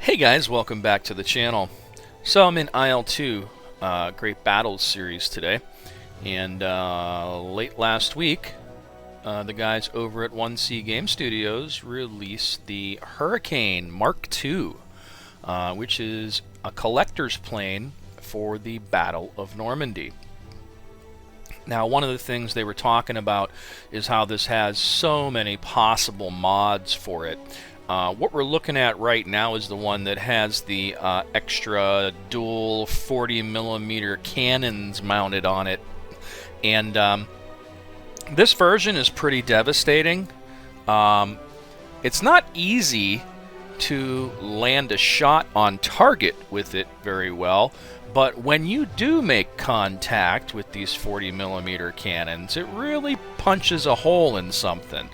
Hey guys, welcome back to the channel. So I'm in IL-2, Great Battles series today, and late last week, the guys over at 1C Game Studios released the Hurricane Mk.II, which is a collector's plane for the Battle of Normandy. Now, one of the things they were talking about is how this has so many possible mods for it. What we're looking at right now is the one that has the extra dual 40mm cannons mounted on it. And this version is pretty devastating. It's not easy to land a shot on target with it very well, but when you do make contact with these 40mm cannons, it really punches a hole in something.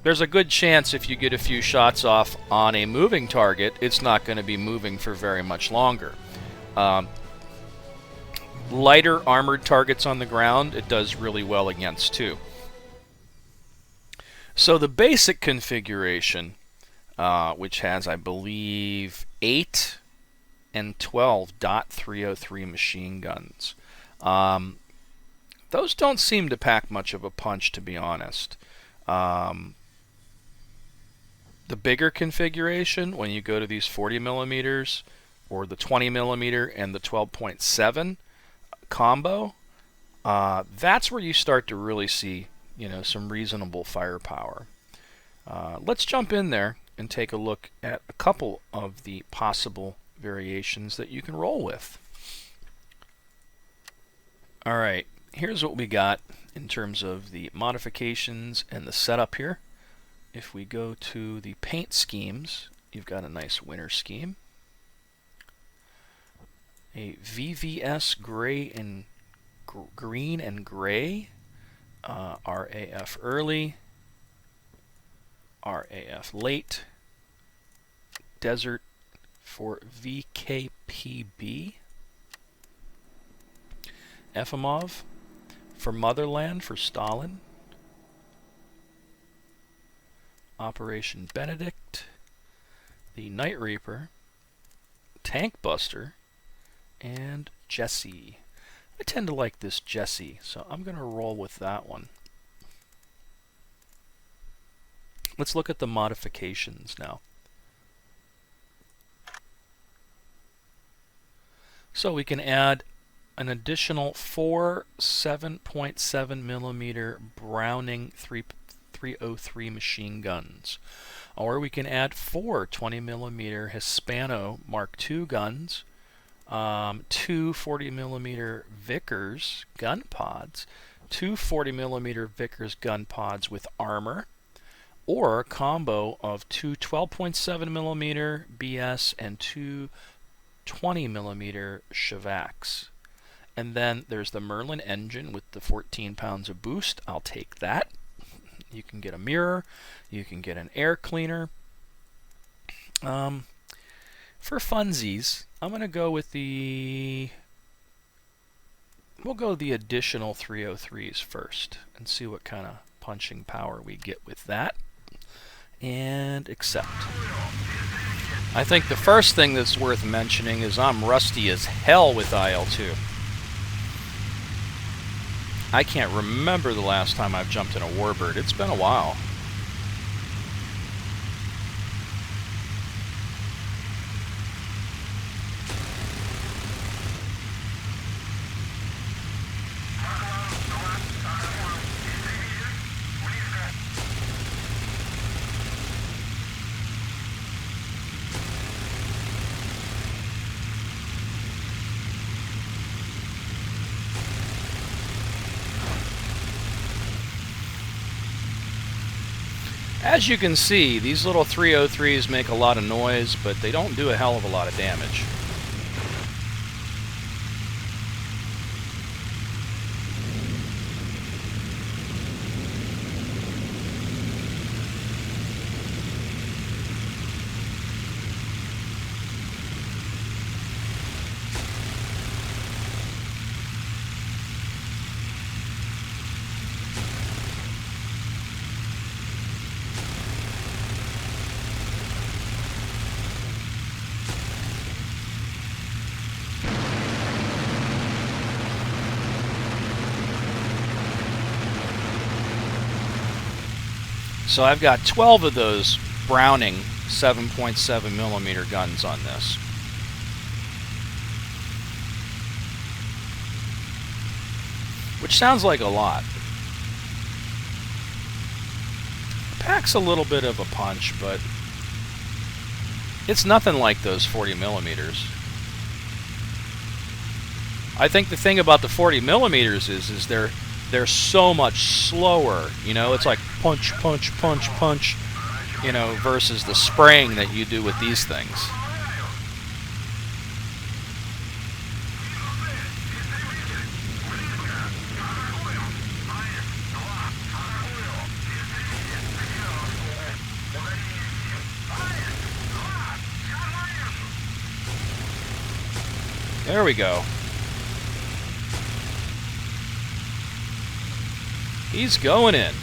There's a good chance if you get a few shots off on a moving target, it's not going to be moving for very much longer. Lighter armored targets on the ground, it does really well against too. So the basic configuration, which has, I believe, 8 and 12 .303 machine guns. Those don't seem to pack much of a punch, to be honest. The bigger configuration, when you go to these 40mm or the 20mm and the 12.7 combo, that's where you start to really see, some reasonable firepower. Let's jump in there and take a look at a couple of the possible variations that you can roll with. Alright, here's what we got in terms of the modifications and the setup here. If we go to the paint schemes, you've got a nice winter scheme. A VVS gray and green and gray, RAF early, RAF late, desert for VKPB, Efimov for Motherland for Stalin, Operation Benedict, the Night Reaper, Tank Buster, and Jesse. I tend to like this Jesse, so I'm going to roll with that one. Let's look at the modifications now. So we can add an additional 4 7.7mm Browning 303 machine guns, or we can add 4 20mm Hispano Mk.II guns, 2 40mm Vickers gun pods, 2 40mm Vickers gun pods with armor, or a combo of 2 12.7mm BS and 2 20mm Shevaks. And then there's the Merlin engine with the 14 pounds of boost. I'll take that. You can get a mirror. You can get an air cleaner. For funsies, I'm going to go with we'll go the additional 303s first and see what kind of punching power we get with that. And accept. I think the first thing that's worth mentioning is I'm rusty as hell with IL-2. I can't remember the last time I've jumped in a Warbird. It's been a while. As you can see, these little 303s make a lot of noise, but they don't do a hell of a lot of damage. So I've got 12 of those Browning 7.7mm guns on this. Which sounds like a lot. Packs a little bit of a punch, but it's nothing like those 40mm. I think the thing about the 40mm is they're so much slower. You know, it's like punch, punch, punch, punch, you know, versus the spraying that you do with these things. There we go. He's going in.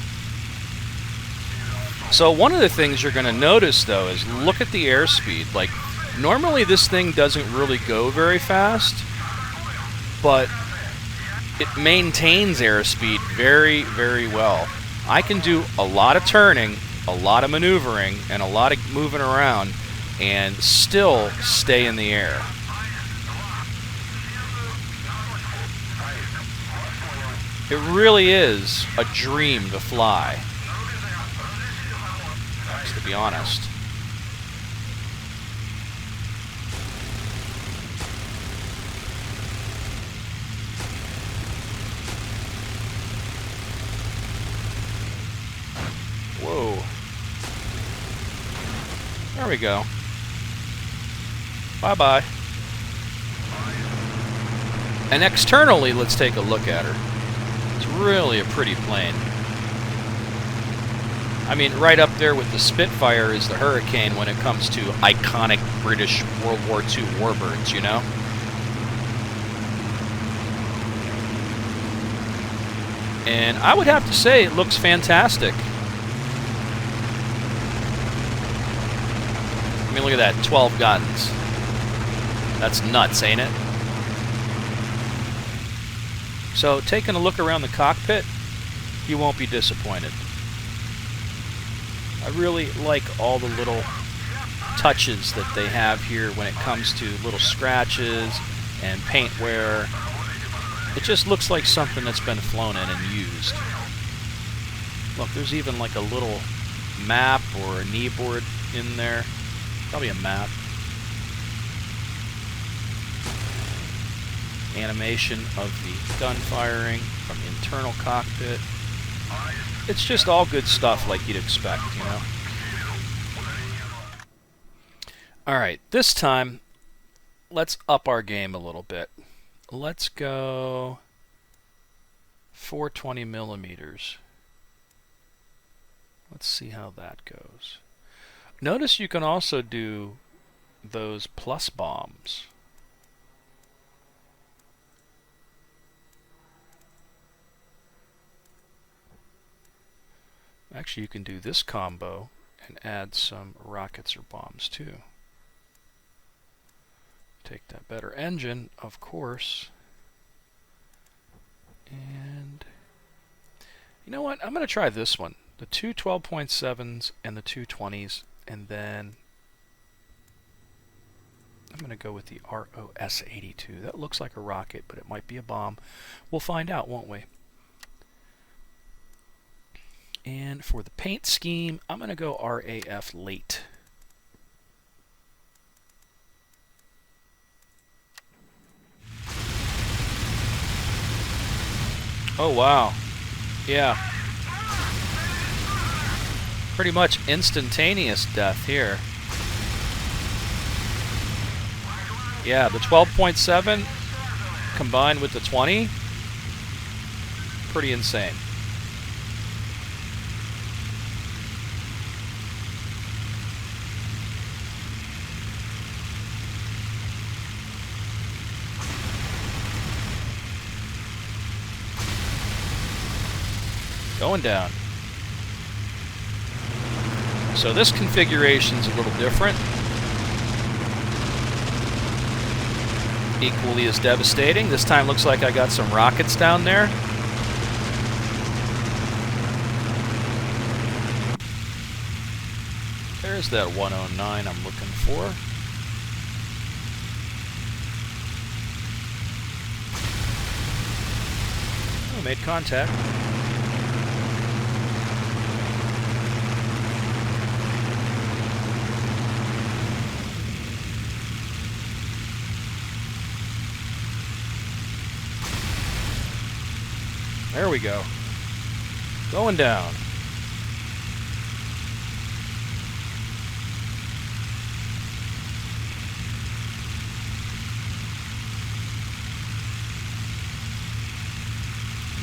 So one of the things you're going to notice, though, is look at the airspeed. Like, normally this thing doesn't really go very fast, but it maintains airspeed very, very well. I can do a lot of turning, a lot of maneuvering, and a lot of moving around, and still stay in the air. It really is a dream to fly, to be honest. Whoa. There we go. Bye-bye. And externally, let's take a look at her. It's really a pretty plane. I mean, right up there with the Spitfire is the Hurricane when it comes to iconic British World War II warbirds, you know? And I would have to say it looks fantastic. I mean, look at that, 12 guns. That's nuts, ain't it? So, taking a look around the cockpit, you won't be disappointed. I really like all the little touches that they have here when it comes to little scratches and paint wear. It just looks like something that's been flown in and used. Look, there's even like a little map or a kneeboard in there. Probably a map. Animation of the gun firing from the internal cockpit. It's just all good stuff like you'd expect, you know. Alright, this time, let's up our game a little bit. Let's go 420mm. Let's see how that goes. Notice you can also do those plus bombs. Actually, you can do this combo and add some rockets or bombs too. Take that better engine, of course. And you know what? I'm going to try this one. The two 12.7s and the two 20s, and then I'm going to go with the ROS-82. That looks like a rocket, but it might be a bomb. We'll find out, won't we? And for the paint scheme, I'm going to go RAF late. Oh, wow. Yeah. Pretty much instantaneous death here. Yeah, the 12.7 combined with the 20, pretty insane. Going down. So this configuration's a little different. Equally as devastating. This time looks like I got some rockets down there. There's that 109 I'm looking for. Oh, made contact. There we go. Going down.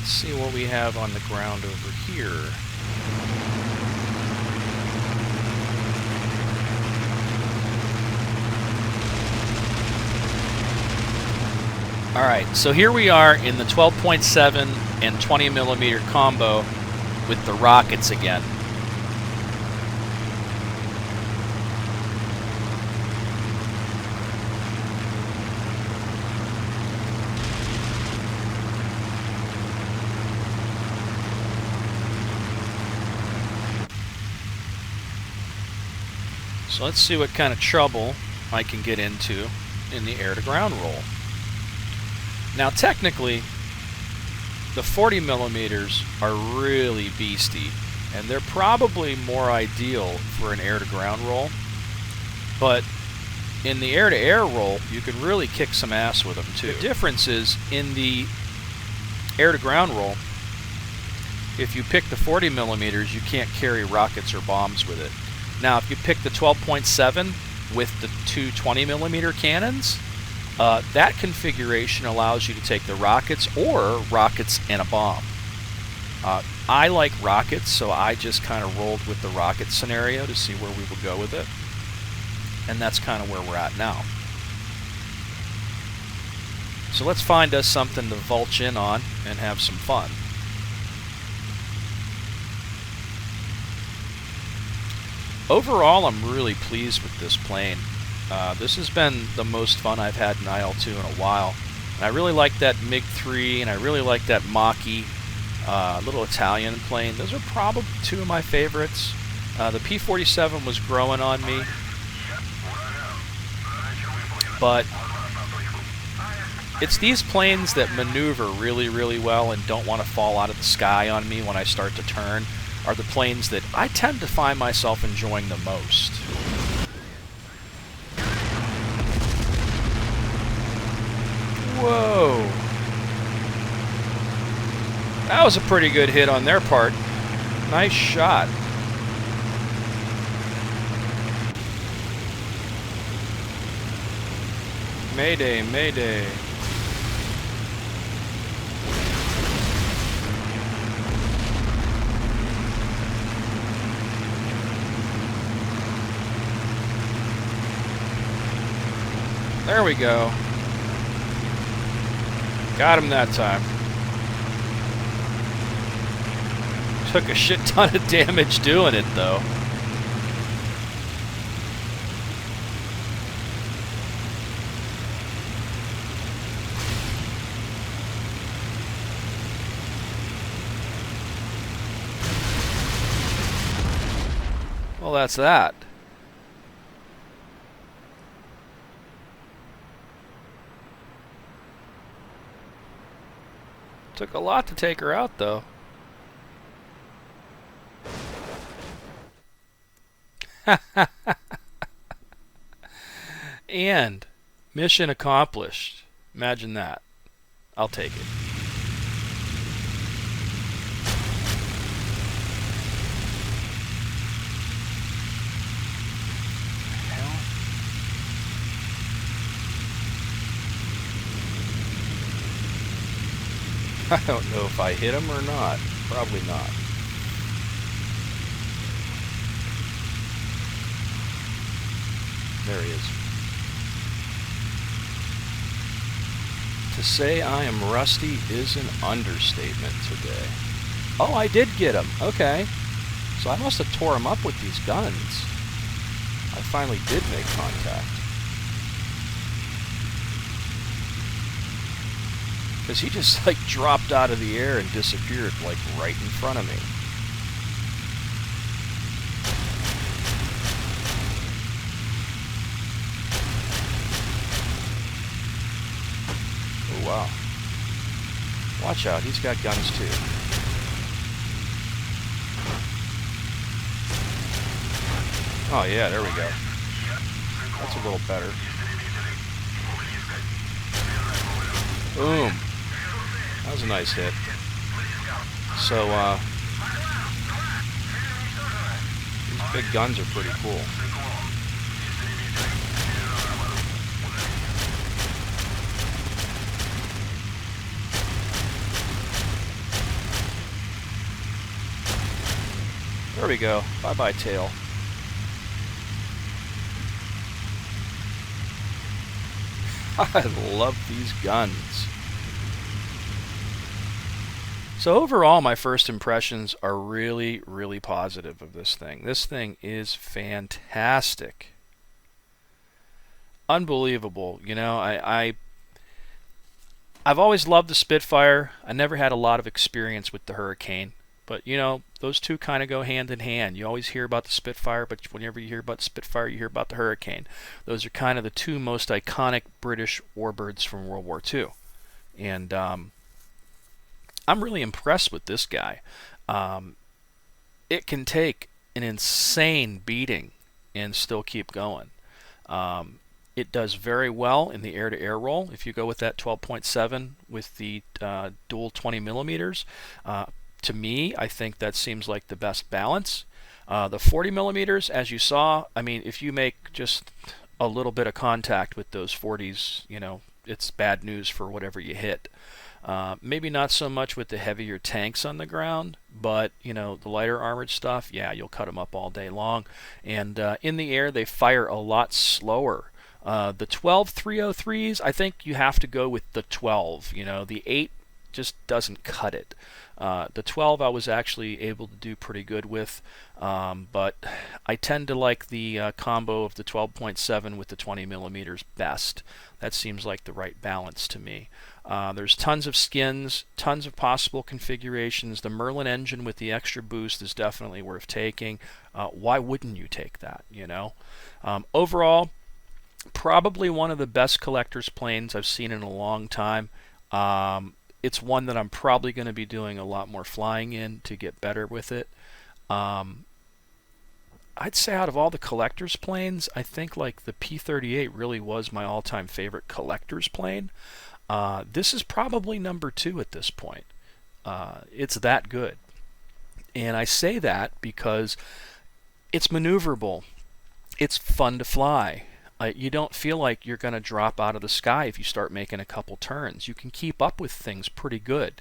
Let's see what we have on the ground over here. Alright, so here we are in the 12.7 and 20mm combo with the rockets again. So let's see what kind of trouble I can get into in the air-to-ground roll. Now technically, the 40mm are really beastie, and they're probably more ideal for an air-to-ground roll, but in the air-to-air roll, you can really kick some ass with them too. The difference is, in the air-to-ground roll, if you pick the 40mm, you can't carry rockets or bombs with it. Now, if you pick the 12.7 with the two 20mm cannons, that configuration allows you to take the rockets or rockets and a bomb. I like rockets, so I just kind of rolled with the rocket scenario to see where we would go with it. And that's kind of where we're at now. So let's find us something to vulture in on and have some fun. Overall, I'm really pleased with this plane. This has been the most fun I've had in IL-2 in a while. And I really like that Mk.II, and I really like that Mk.II little Italian plane. Those are probably two of my favorites. The P-47 was growing on me, but it's these planes that maneuver really, really well and don't want to fall out of the sky on me when I start to turn are the planes that I tend to find myself enjoying the most. Whoa! That was a pretty good hit on their part. Nice shot. Mayday, mayday. There we go. Got him that time. Took a shit ton of damage doing it, though. Well, that's that. Took a lot to take her out, though. And mission accomplished. Imagine that. I'll take it. I don't know if I hit him or not. Probably not. There he is. To say I am rusty is an understatement today. Oh, I did get him. Okay. So I must have tore him up with these guns. I finally did make contact. Because he just like dropped out of the air and disappeared like right in front of me. Oh, wow. Watch out, he's got guns too. Oh yeah, there we go. That's a little better. Boom. That was a nice hit. So, these big guns are pretty cool. There we go. Bye-bye, tail. I love these guns. So overall, my first impressions are really, really positive of this thing. This thing is fantastic. Unbelievable. You know, I've always loved the Spitfire. I never had a lot of experience with the Hurricane. But, you know, those two kind of go hand in hand. You always hear about the Spitfire, but whenever you hear about the Spitfire, you hear about the Hurricane. Those are kind of the two most iconic British warbirds from World War II. And I'm really impressed with this guy. It can take an insane beating and still keep going. It does very well in the air-to-air roll. If you go with that 12.7 with the dual 20 millimeters, to me, I think that seems like the best balance. The 40 millimeters, as you saw, I mean, if you make just a little bit of contact with those 40s, you know, it's bad news for whatever you hit. Maybe not so much with the heavier tanks on the ground, but, you know, the lighter armored stuff, yeah, you'll cut them up all day long. And in the air, they fire a lot slower. The 12 303s, I think you have to go with the 12. You know, the 8 just doesn't cut it. The 12 I was actually able to do pretty good with, but I tend to like the combo of the 12.7 with the 20 millimeters best. That seems like the right balance to me. There's tons of skins, tons of possible configurations. The Merlin engine with the extra boost is definitely worth taking. Why wouldn't you take that, you know? Overall, probably one of the best collector's planes I've seen in a long time. It's one that I'm probably going to be doing a lot more flying in to get better with it. I'd say out of all the collector's planes, I think like the P-38 really was my all-time favorite collector's plane. This is probably number 2 at this point. It's that good. And I say that because it's maneuverable. It's fun to fly. You don't feel like you're going to drop out of the sky if you start making a couple turns. You can keep up with things pretty good.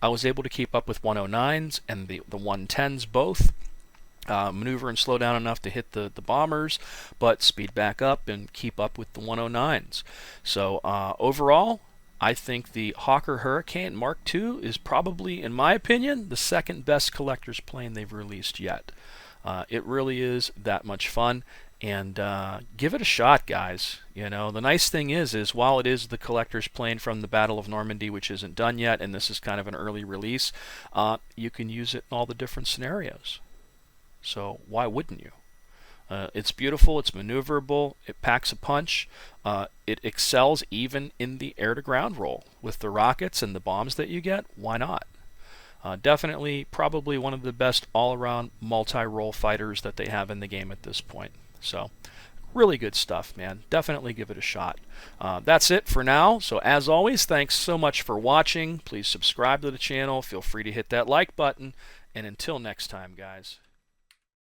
I was able to keep up with 109s and the 110s both. Maneuver and slow down enough to hit the bombers, but speed back up and keep up with the 109s. So overall, I think the Hawker Hurricane Mk.II is probably, in my opinion, the second best collector's plane they've released yet. It really is that much fun. And give it a shot, guys. You know, the nice thing is while it is the collector's plane from the Battle of Normandy, which isn't done yet, and this is kind of an early release, you can use it in all the different scenarios. So why wouldn't you? It's beautiful, it's maneuverable, it packs a punch, it excels even in the air-to-ground roll. With the rockets and the bombs that you get, why not? Definitely, probably one of the best all-around multi-role fighters that they have in the game at this point. So, really good stuff, man. Definitely give it a shot. That's it for now. So, as always, thanks so much for watching. Please subscribe to the channel. Feel free to hit that like button. And until next time, guys.